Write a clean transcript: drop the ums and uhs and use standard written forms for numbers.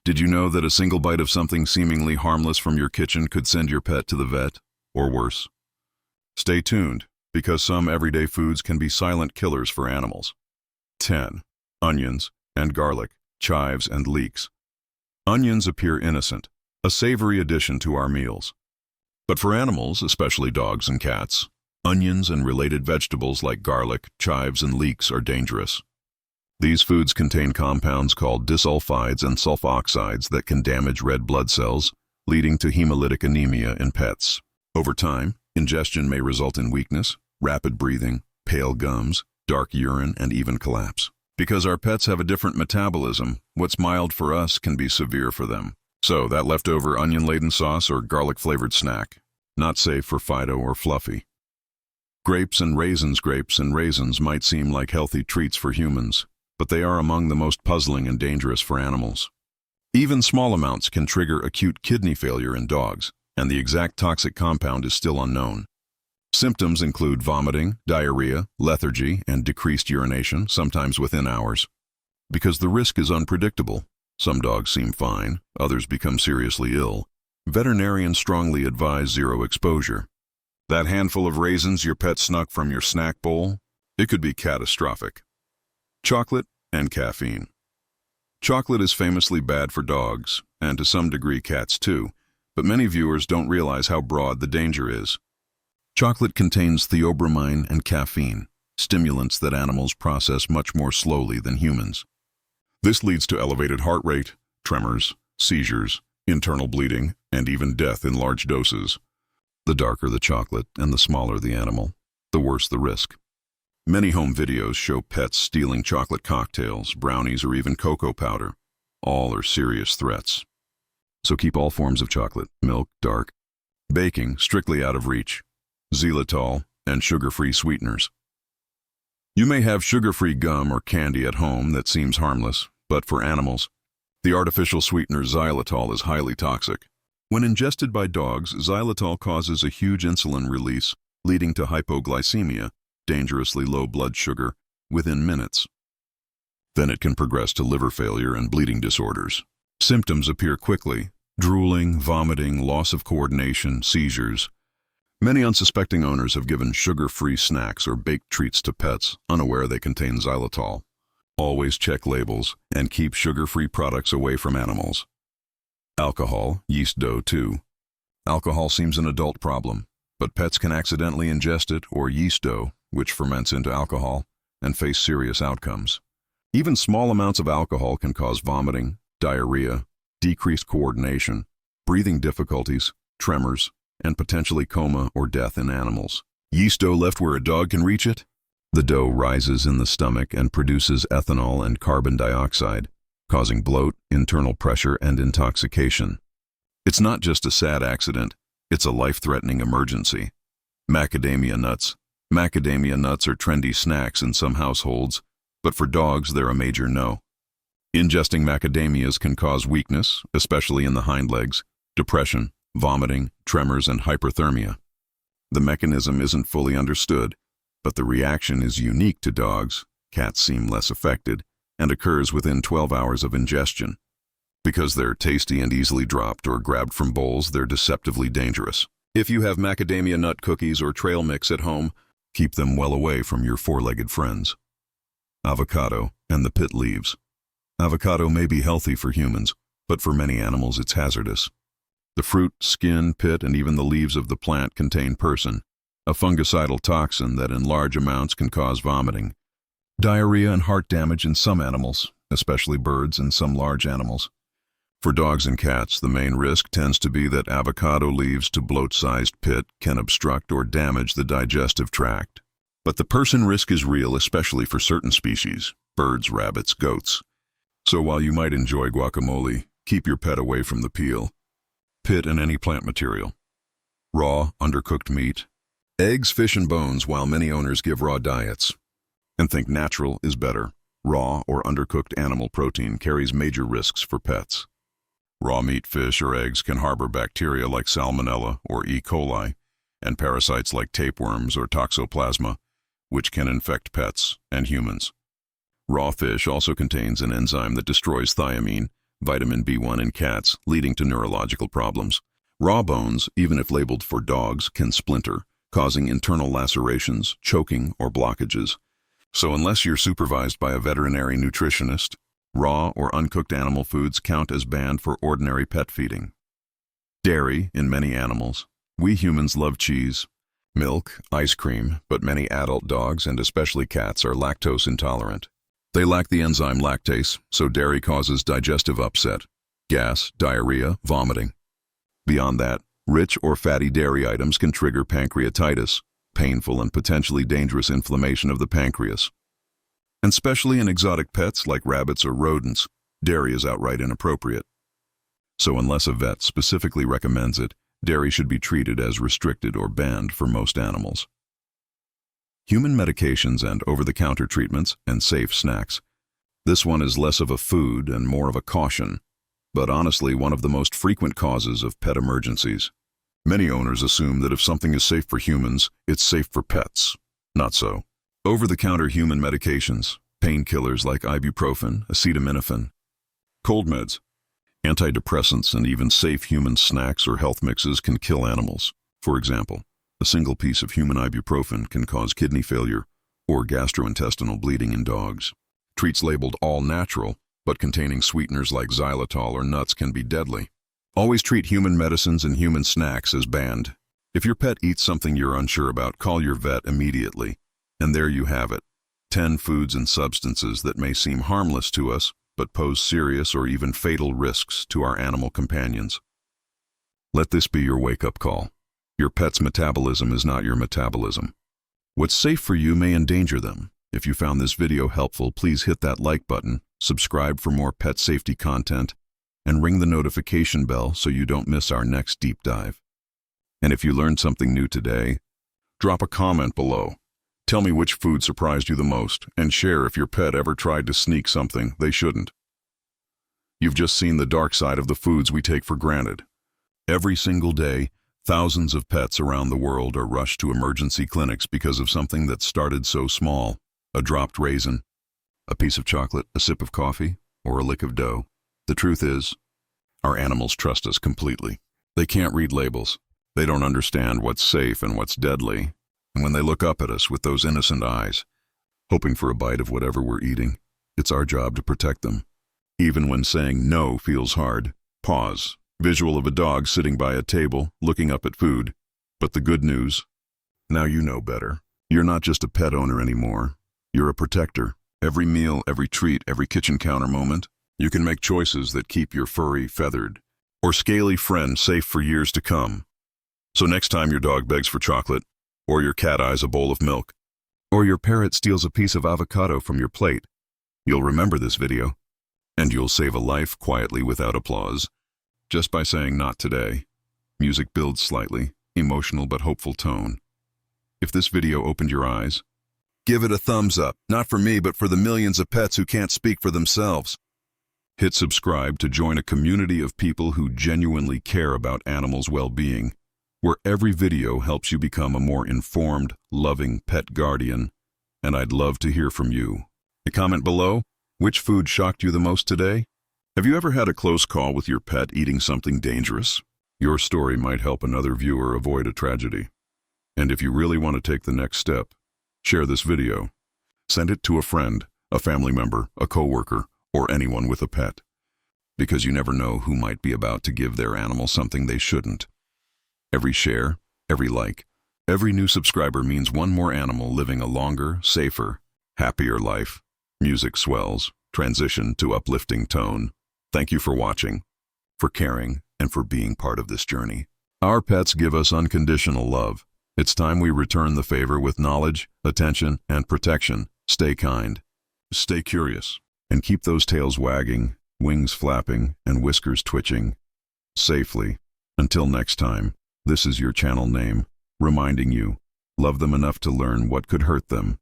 Did you know that a single bite of something seemingly harmless from your kitchen could send your pet to the vet, or worse? Stay tuned, because some everyday foods can be silent killers for animals. 10. Onions and garlic, chives and leeks. Onions appear innocent, a savory addition to our meals. But for animals, especially dogs and cats, onions and related vegetables like garlic, chives, and leeks are dangerous. These foods contain compounds called disulfides and sulfoxides that can damage red blood cells, leading to hemolytic anemia in pets. Over time, ingestion may result in weakness, rapid breathing, pale gums, dark urine, and even collapse. Because our pets have a different metabolism, what's mild for us can be severe for them. So that leftover onion-laden sauce or garlic-flavored snack, not safe for Fido or Fluffy. Grapes and raisins might seem like healthy treats for humans, but they are among the most puzzling and dangerous for animals. Even small amounts can trigger acute kidney failure in dogs, and the exact toxic compound is still unknown. Symptoms include vomiting, diarrhea, lethargy, and decreased urination, sometimes within hours. Because the risk is unpredictable, some dogs seem fine, others become seriously ill. Veterinarians strongly advise zero exposure. That handful of raisins your pet snuck from your snack bowl, it could be catastrophic. Chocolate and caffeine. Chocolate is famously bad for dogs, and to some degree cats too, but many viewers don't realize how broad the danger is. Chocolate contains theobromine and caffeine, stimulants that animals process much more slowly than humans. This leads to elevated heart rate, tremors, seizures, internal bleeding, and even death in large doses. The darker the chocolate and the smaller the animal, the worse the risk. Many home videos show pets stealing chocolate cocktails, brownies, or even cocoa powder. All are serious threats. So keep all forms of chocolate, milk, dark, baking strictly out of reach. Xylitol and sugar-free sweeteners. You may have sugar-free gum or candy at home that seems harmless, but for animals, the artificial sweetener xylitol is highly toxic. When ingested by dogs, xylitol causes a huge insulin release, leading to hypoglycemia, dangerously low blood sugar, within minutes. Then it can progress to liver failure and bleeding disorders. Symptoms appear quickly: drooling, vomiting, loss of coordination, seizures. Many unsuspecting owners have given sugar-free snacks or baked treats to pets, unaware they contain xylitol. Always check labels and keep sugar-free products away from animals. Alcohol, yeast dough too. Alcohol seems an adult problem, but pets can accidentally ingest it or yeast dough, which ferments into alcohol, and face serious outcomes. Even small amounts of alcohol can cause vomiting, diarrhea, decreased coordination, breathing difficulties, tremors, and potentially coma or death in animals. Yeast dough left where a dog can reach it? The dough rises in the stomach and produces ethanol and carbon dioxide, causing bloat, internal pressure, and intoxication. It's not just a sad accident, it's a life-threatening emergency. Macadamia nuts. Macadamia nuts are trendy snacks in some households, but for dogs they're a major no. Ingesting macadamias can cause weakness, especially in the hind legs, depression, vomiting, tremors, and hyperthermia. The mechanism isn't fully understood, but the reaction is unique to dogs. Cats seem less affected, and occurs within 12 hours of ingestion. Because they're tasty and easily dropped or grabbed from bowls, they're deceptively dangerous. If you have macadamia nut cookies or trail mix at home, keep them well away from your four-legged friends. Avocado and the pit leaves. Avocado may be healthy for humans, but for many animals it's hazardous. The fruit, skin, pit, and even the leaves of the plant contain persin, a fungicidal toxin that in large amounts can cause vomiting, diarrhea, and heart damage in some animals, especially birds and some large animals. For dogs and cats, the main risk tends to be that avocado leaves to bloat-sized pit can obstruct or damage the digestive tract. But the persin risk is real, especially for certain species, birds, rabbits, goats. So while you might enjoy guacamole, keep your pet away from the peel. Pit and any plant material. Raw, undercooked meat. Eggs, fish, and bones, while many owners give raw diets and think natural is better. Raw or undercooked animal protein carries major risks for pets. Raw meat, fish, or eggs can harbor bacteria like Salmonella or E. coli, and parasites like tapeworms or Toxoplasma, which can infect pets and humans. Raw fish also contains an enzyme that destroys thiamine, vitamin B1 in cats, leading to neurological problems. Raw bones, even if labeled for dogs, can splinter, causing internal lacerations, choking, or blockages. So unless you're supervised by a veterinary nutritionist, raw or uncooked animal foods count as banned for ordinary pet feeding. Dairy in many animals. We humans love cheese, milk, ice cream, but many adult dogs and especially cats are lactose intolerant. They lack the enzyme lactase, so dairy causes digestive upset, gas, diarrhea, vomiting. Beyond that, rich or fatty dairy items can trigger pancreatitis, painful and potentially dangerous inflammation of the pancreas. And especially in exotic pets like rabbits or rodents, dairy is outright inappropriate. So unless a vet specifically recommends it, dairy should be treated as restricted or banned for most animals. Human medications and over-the-counter treatments and safe snacks. This one is less of a food and more of a caution, but honestly one of the most frequent causes of pet emergencies. Many owners assume that if something is safe for humans, it's safe for pets. Not so. Over-the-counter human medications, painkillers like ibuprofen, acetaminophen, cold meds, antidepressants, and even safe human snacks or health mixes can kill animals. For example, a single piece of human ibuprofen can cause kidney failure or gastrointestinal bleeding in dogs. Treats labeled all natural, but containing sweeteners like xylitol or nuts can be deadly. Always treat human medicines and human snacks as banned. If your pet eats something you're unsure about, call your vet immediately. And there you have it. 10 foods and substances that may seem harmless to us, but pose serious or even fatal risks to our animal companions. Let this be your wake-up call. Your pet's metabolism is not your metabolism. What's safe for you may endanger them. If you found this video helpful, please hit that like button, subscribe for more pet safety content, and ring the notification bell so you don't miss our next deep dive. And if you learned something new today, drop a comment below. Tell me which food surprised you the most, and share if your pet ever tried to sneak something they shouldn't. You've just seen the dark side of the foods we take for granted. Every single day, thousands of pets around the world are rushed to emergency clinics because of something that started so small: a dropped raisin, a piece of chocolate, a sip of coffee, or a lick of dough. The truth is, our animals trust us completely. They can't read labels. They don't understand what's safe and what's deadly. And when they look up at us with those innocent eyes, hoping for a bite of whatever we're eating, it's our job to protect them. Even when saying no feels hard, pause. Visual of a dog sitting by a table, looking up at food. But the good news, now you know better. You're not just a pet owner anymore. You're a protector. Every meal, every treat, every kitchen counter moment, you can make choices that keep your furry, feathered, or scaly friend safe for years to come. So next time your dog begs for chocolate, or your cat eyes a bowl of milk, or your parrot steals a piece of avocado from your plate, you'll remember this video, and you'll save a life quietly without applause, just by saying not today. Music builds slightly, emotional but hopeful tone. If this video opened your eyes, give it a thumbs up, not for me but for the millions of pets who can't speak for themselves. Hit subscribe to join a community of people who genuinely care about animals' well-being, where every video helps you become a more informed, loving pet guardian, and I'd love to hear from you. Comment below, which food shocked you the most today? Have you ever had a close call with your pet eating something dangerous? Your story might help another viewer avoid a tragedy. And if you really want to take the next step, share this video. Send it to a friend, a family member, a coworker, or anyone with a pet. Because you never know who might be about to give their animal something they shouldn't. Every share, every like, every new subscriber means one more animal living a longer, safer, happier life. Music swells, transition to uplifting tone. Thank you for watching, for caring, and for being part of this journey. Our pets give us unconditional love. It's time we return the favor with knowledge, attention, and protection. Stay kind, stay curious, and keep those tails wagging, wings flapping, and whiskers twitching safely. Until next time, this is your channel name, reminding you, love them enough to learn what could hurt them,